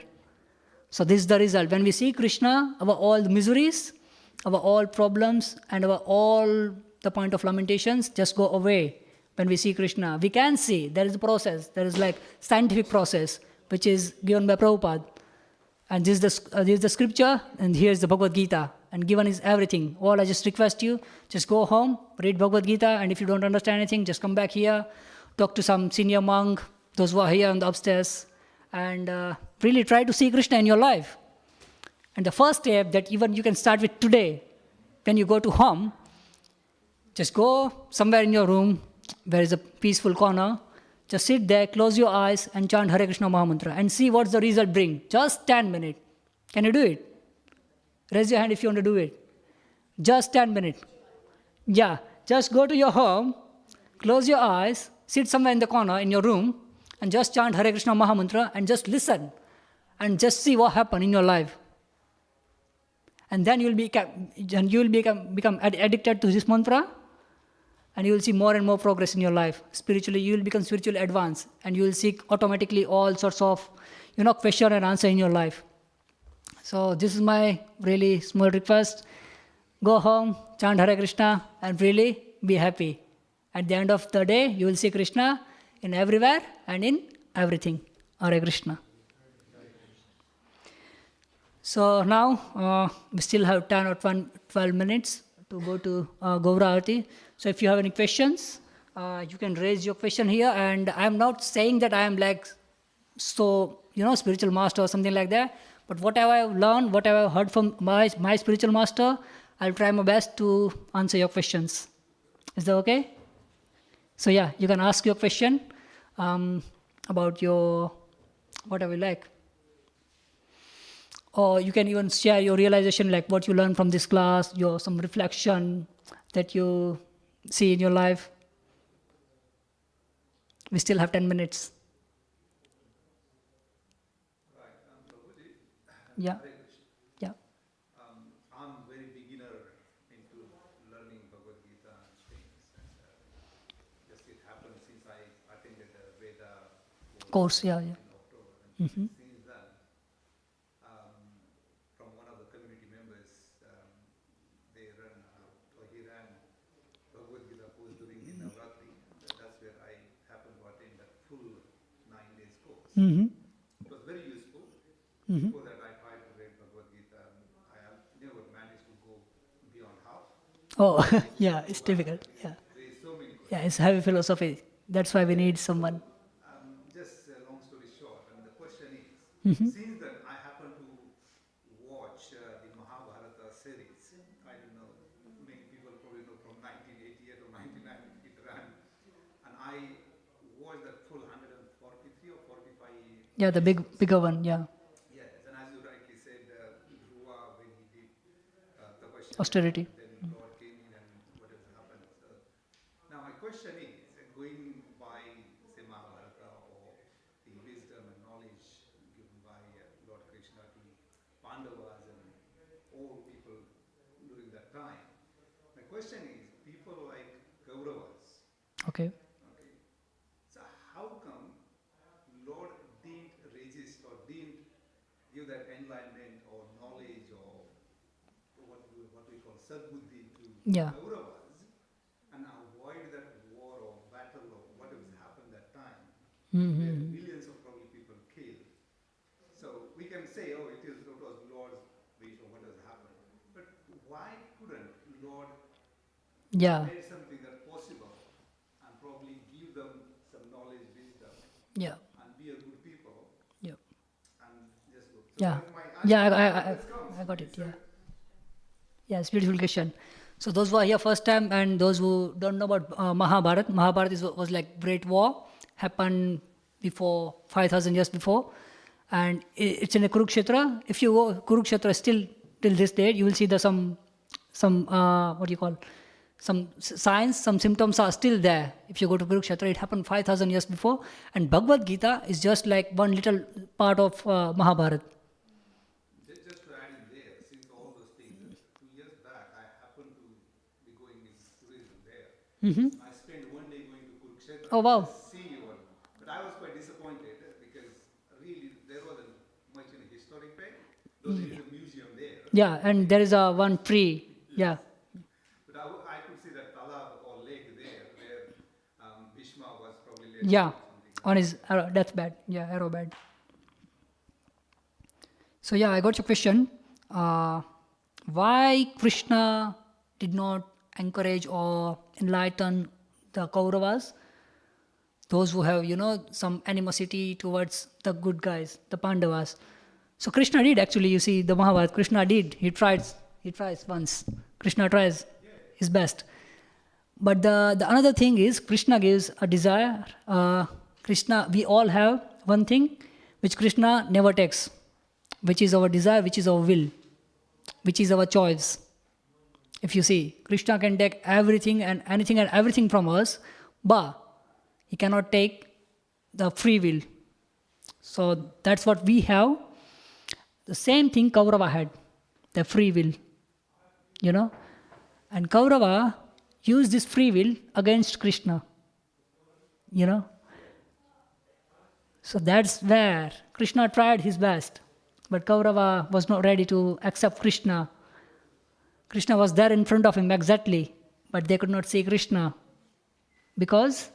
So this is the result. When we see Krishna, our all the miseries, our all problems, and our all the point of lamentations just go away. When we see Krishna, we can see there is a process. There is like scientific process which is given by Prabhupada. And this is the scripture, and here is the Bhagavad Gita. And given is everything. All I just request you, just go home, read Bhagavad Gita, and if you don't understand anything, just come back here, talk to some senior monk, those who are here on the upstairs, and really try to see Krishna in your life. And the first step that even you can start with today, when you go to home, just go somewhere in your room, where is a peaceful corner, just sit there, close your eyes, and chant Hare Krishna Mahamantra, and see what's the result bring. Just 10 minutes. Can you do it? Raise your hand if you want to do it. Just 10 minutes. Yeah, just go to your home, close your eyes, sit somewhere in the corner in your room, and just chant Hare Krishna Mahamantra, and just listen, and just see what happens in your life. And then you will become addicted to this mantra, and you will see more and more progress in your life. Spiritually, you will become spiritually advanced, and you will seek automatically all sorts of, question and answer in your life. So this is my really small request. Go home, chant Hare Krishna, and really be happy. At the end of the day, you will see Krishna in everywhere and in everything. Hare Krishna. So now, we still have 10 or 12 minutes to go to Gaura Arati. So if you have any questions, you can raise your question here. And I'm not saying that I am spiritual master or something like that. But whatever I've learned, whatever I've heard from my spiritual master, I'll try my best to answer your questions. Is that okay? So yeah, you can ask your question about your whatever you like. Or you can even share your realization, like what you learned from this class, some reflection that you see in your life. We still have 10 minutes. Yeah. Yeah. I'm very beginner into learning Bhagavad Gita and things. And just it happened since I attended the Veda course, yeah. in October. And since then, from one of the community members, he ran Bhagavad Gita course during the Navratri. That's where I happened to attend that full 9 days course. Mm-hmm. It was very useful. Mm-hmm. Before that, I tried to read Bhagavad Gita. I have never managed to go beyond half. Oh, yeah, it's difficult. Yeah. There is so many questions. Yeah, it's heavy philosophy. That's why we need someone. Just Since that I happen to watch the Mahabharata series, I don't know, many people probably know from 1988 or 1990 it ran, and I watched that full 143 or 45. Yeah, the bigger one, yeah. Yes, and as you rightly said, Dhruva, when he did tapasya, Austerity. then Lord came in and whatever happened. So, now my question is, going by, say, Mahabharata or the wisdom and knowledge given by Lord Krishna to Pandavas and all people during that time, my question is, people like Kauravas, Okay. okay, so how come Lord didn't resist or didn't give that enlightenment or knowledge or what we call sadbuddhi to Yeah. Kauravas and avoid that war or battle or whatever happened that time where millions of probably people killed. So we can say, oh, it was Lord's wish or what has happened. But why couldn't Lord Yeah. make something that possible and probably give them some knowledge, wisdom, Yeah. and be a good people Yeah. and just go. So Yeah. that's my Yeah, answer. I got it. Yeah. Yeah, it's a beautiful question. So those who are here first time and those who don't know about Mahabharata was like great war, happened before 5,000 years before, and it's in a Kurukshetra. If you go Kurukshetra still till this day, you will see the some what do you call, some signs, some symptoms are still there. If you go to Kurukshetra, it happened 5,000 years before, and Bhagavad Gita is just like one little part of Mahabharata. Just to add in there, since all those things, 2 years back, I happened to be going in tourism there. I spent one day going to Kurukshetra Oh, wow. to see one. But I was quite disappointed because really there wasn't much in the historic way. Though there is a museum there. Yeah, and there is a one tree. Yeah. But I could see that talab or lake there where Bhishma was probably later Yeah, or something. on his deathbed. Yeah, arrow bed. So yeah, I got your question. Why Krishna did not encourage or enlighten the Kauravas, those who have, some animosity towards the good guys, the Pandavas. So Krishna did actually, you see, the Mahabharata, Krishna did. He tries once. Krishna tries his best. But the another thing is, Krishna gives a desire. We all have one thing which Krishna never takes, which is our desire, which is our will, which is our choice. If you see, Krishna can take everything and anything and everything from us, but he cannot take the free will. So that's what we have. The same thing Kaurava had, the free will. And Kaurava used this free will against Krishna. So that's where Krishna tried his best. But Kaurava was not ready to accept Krishna. Krishna was there in front of him exactly, but they could not see Krishna because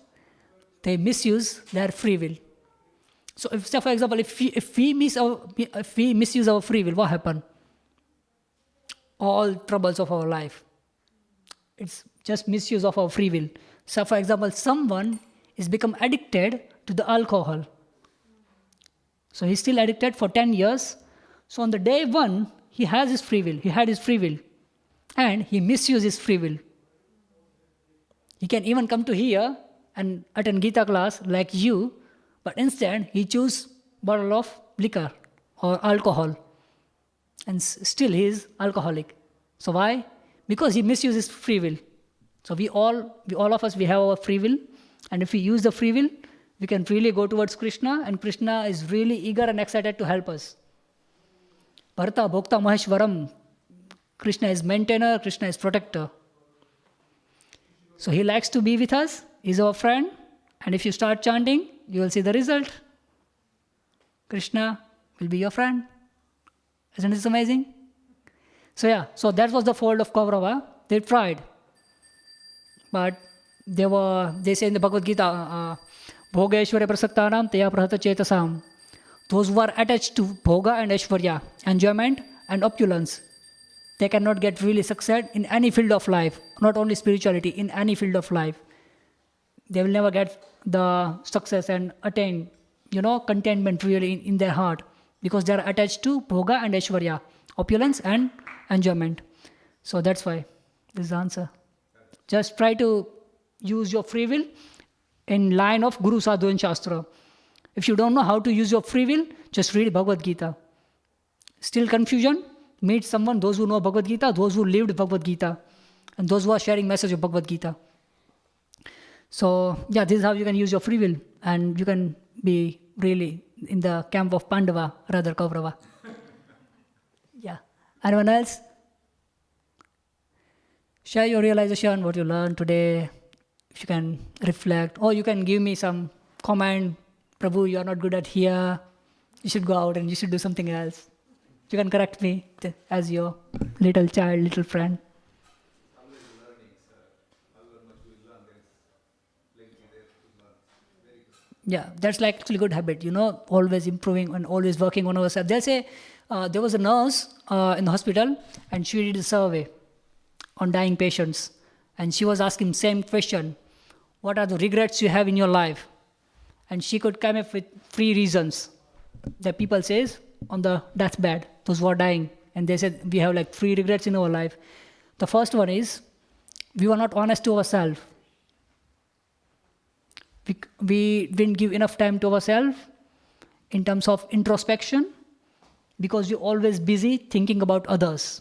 they misuse their free will. So, for example, if we misuse our free will, what happens? All troubles of our life. It's just misuse of our free will. So, for example, someone is become addicted to the alcohol. So he's still addicted for 10 years. So on the day one, he has his free will. He had his free will. And he misuses his free will. He can even come to here and attend Gita class like you, but instead he choose bottle of liquor or alcohol. And still he is alcoholic. So why? Because he misuses free will. So we all of us, we have our free will. And if we use the free will, we can really go towards Krishna, and Krishna is really eager and excited to help us. Bharata Bhokta Maheshwaram. Krishna is maintainer, Krishna is protector. So he likes to be with us, he's our friend, and if you start chanting, you will see the result. Krishna will be your friend. Isn't this amazing? So that was the fault of Kaurava. They tried. But they say in the Bhagavad Gita, Bhoga Aishwarya Prasaktanam Teya Prahata Chetasam. Those who are attached to Bhoga and Aishwarya, enjoyment and opulence, they cannot get really success in any field of life, not only spirituality, in any field of life. They will never get the success and attain, contentment really in their heart. because they are attached to bhoga and aishwarya, opulence and enjoyment. So that's why this is the answer. Just try to use your free will in line of Guru, Sadhu and Shastra. If you don't know how to use your free will, just read Bhagavad Gita. Still confusion? Meet someone, those who know Bhagavad Gita, those who lived Bhagavad Gita, and those who are sharing message of Bhagavad Gita. So, yeah, this is how you can use your free will, and you can be really in the camp of Pandava, rather Kaurava. Yeah. Anyone else? Share your realization, what you learned today. If you can reflect, or you can give me some comment. Prabhu, you are not good at here. You should go out and you should do something else. You can correct me as your little child, little friend. Always learning, sir. However much we learn, there is plenty there to learn. Very good. Yeah, that's like actually good habit, always improving and always working on ourselves. They'll say, there was a nurse in the hospital and she did a survey on dying patients. And she was asking same question, what are the regrets you have in your life? And she could come up with 3 reasons that people says on the deathbed, those who are dying. And they said, we have like 3 regrets in our life. The first one is, we were not honest to ourselves. We didn't give enough time to ourselves in terms of introspection, because we're always busy thinking about others.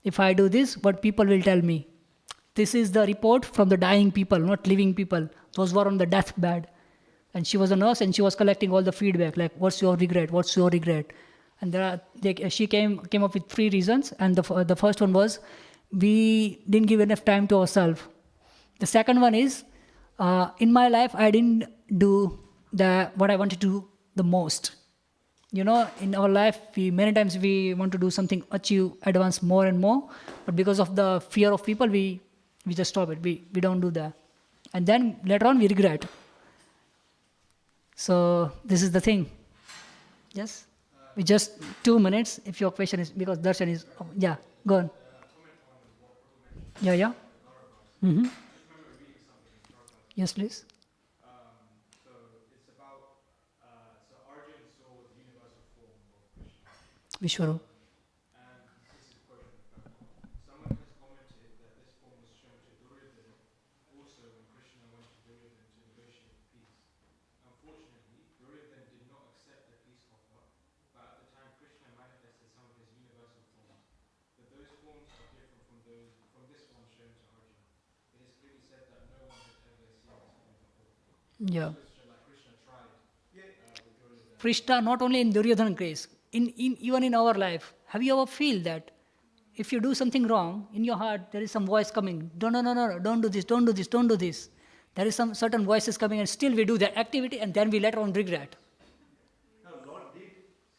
If I do this, what people will tell me. This is the report from the dying people, not living people. Those who are on the deathbed. And she was a nurse and she was collecting all the feedback, like, what's your regret? What's your regret? And she came up with 3 reasons. And the first one was, we didn't give enough time to ourselves. The second one is, in my life, I didn't do what I wanted to do the most. In our life, many times we want to do something, achieve, advance more and more. But because of the fear of people, we just stop it. We don't do that. And then later on, we regret. So this is the thing. Yes? We just 2 minutes, if your question is, because darshan is, yeah, go on. Yeah. Mm-hmm. Yes, please. So it's about, Arjun saw the universal form of Krishna. Vishwaru. And this is a question. Someone has commented that this form was shown to Duryodhana also when Krishna went to Duryodhana to negotiate peace. Unfortunately, Duryodhana did not accept the peace offer, but at the time Krishna manifested some of his universal forms. But those forms are different from this one shown to Arjuna. It is clearly said that no one had ever seen this form before. Yeah. Krishna tried with Duryodhana. Krishna, not only in Duryodhana case, even in our life, have you ever feel that if you do something wrong, in your heart there is some voice coming, no, don't do this, don't do this, don't do this. There is some certain voices coming and still we do that activity and then we later on regret. No, Lord did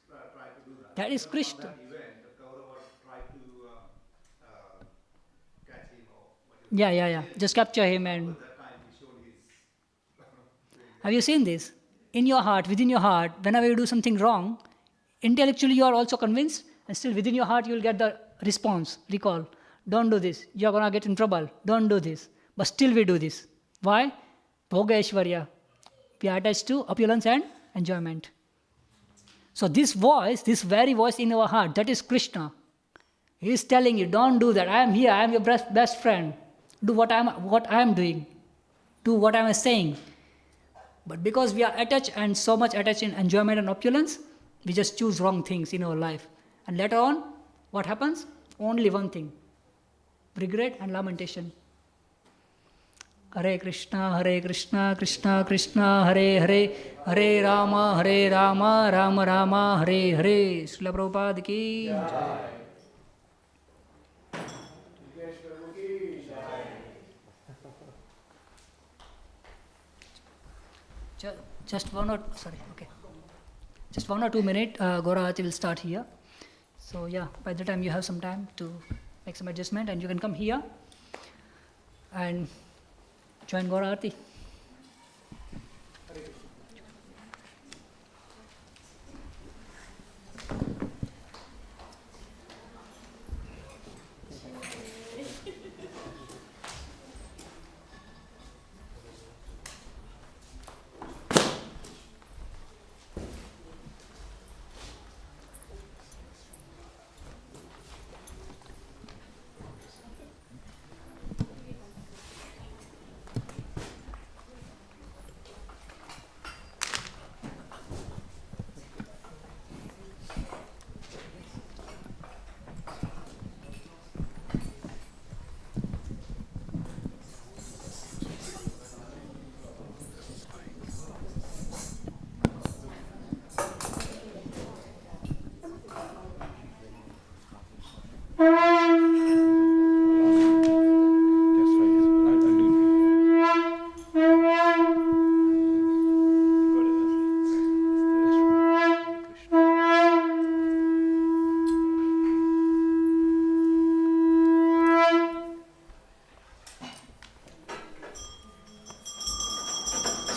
try to do that. That is Krishna. On that event, the Kaurava tried to catch him or whatever. Yeah. Just capture him and... At that time he showed his... Have you seen this? In your heart, within your heart, whenever you do something wrong, intellectually you are also convinced, and still within your heart you will get the response, recall. Don't do this. You are going to get in trouble. Don't do this. But still we do this. Why? Bhoga Aishwarya. We are attached to opulence and enjoyment. So this voice, this very voice in our heart, that is Krishna. He is telling you, don't do that. I am here. I am your best friend. Do what I am doing. Do what I am saying. But because we are attached and so much attached in enjoyment and opulence, we just choose wrong things in our life. And later on, what happens? Only one thing. Regret and lamentation. Hare Krishna, Krishna Krishna, Hare Hare, Hare Rama, Rama Rama, Hare Hare. Srila Prabhupada ki jai. Just 1 or 2 minutes, Gaura Aarti will start here. So yeah, by the time you have some time to make some adjustment and you can come here and join Gaura Aarti.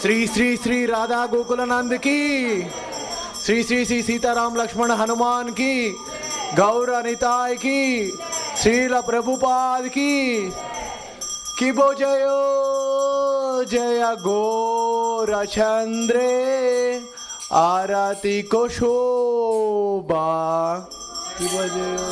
Shri Shri Shri Radha Gokulanand की, श्री श्री श्री सीताराम लक्ष्मण हनुमान की, गौर निताय की, श्रील प्रभुपाद की बो जयो जय गौरचंद्रे आरती को शोभा की बो जयो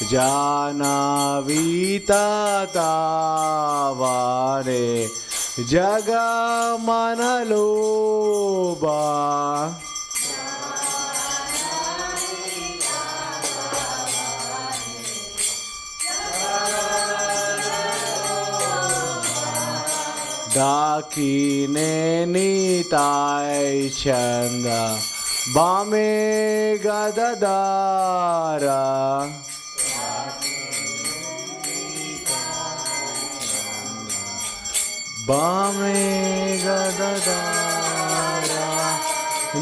जानावीता तावारे जग मन लोबा डाकीने नीताय चंद बामे गददारा बामे गददारा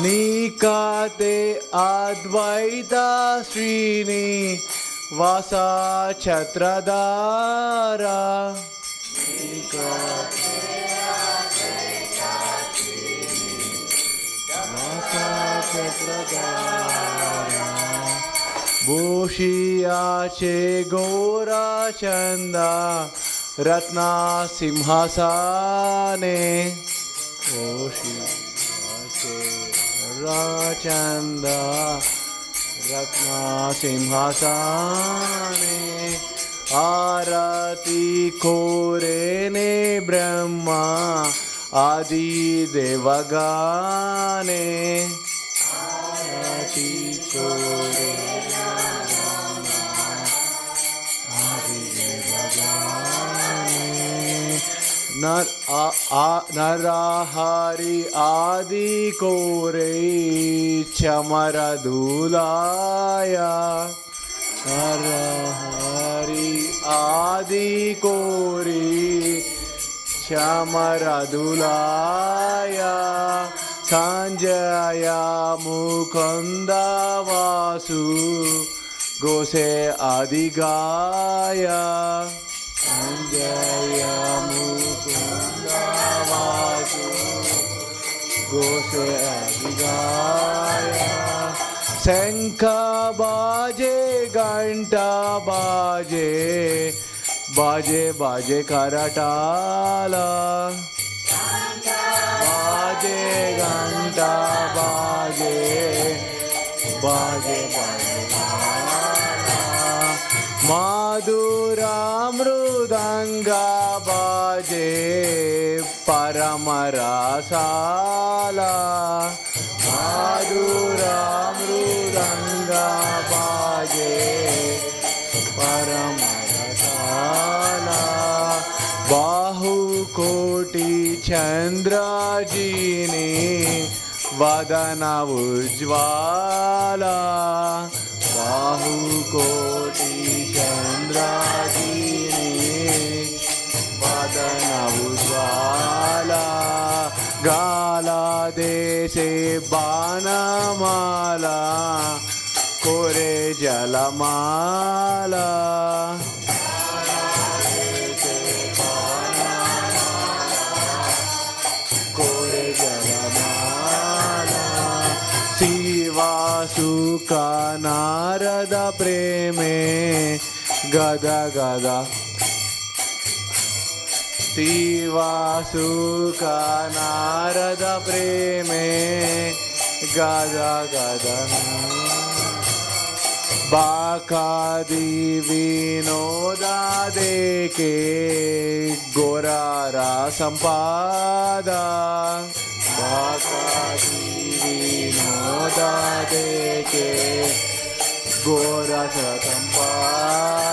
नीकाते अद्वैता श्रीनी वासा छत्रधारा भूषियाचे गोरा चंदा रत्ना सिंहासने भूषियाचे राचंदा रत्ना सिंहासने आरती कोरेने ब्रह्मा आदि देवगाने आरती कोरे आदि देवगाने नरहरि आदि कोरे चमर दुलाया नरहरि आदि कोरे श्यामरदुलाया संजया मुकुंद वासु गोसे अधिगाया संजया मुकुंद वासु गोसे अधिगाया शंख बाजे घंटा बाजे बाजे बाजे करटाला बाजे घंटा बाजे बाजे बाजे माधुरा मृदंगा बाजे परम रसाला माधुरा मृदंगा बाजे परम बाहु कोटि चंद्राजीने वदन उज्ज्वला बाहु कोटि चंद्राजीने वदन उज्ज्वला गाला देशे बाणमाला कोरे जलमाला सुका नारद प्रेमे गदा गदा शिवासुका नारद प्रेमे गदा गदा बाकादि विनोदा देके गोरारा संपादा बाकादि विनोदा देके गोरा संपादा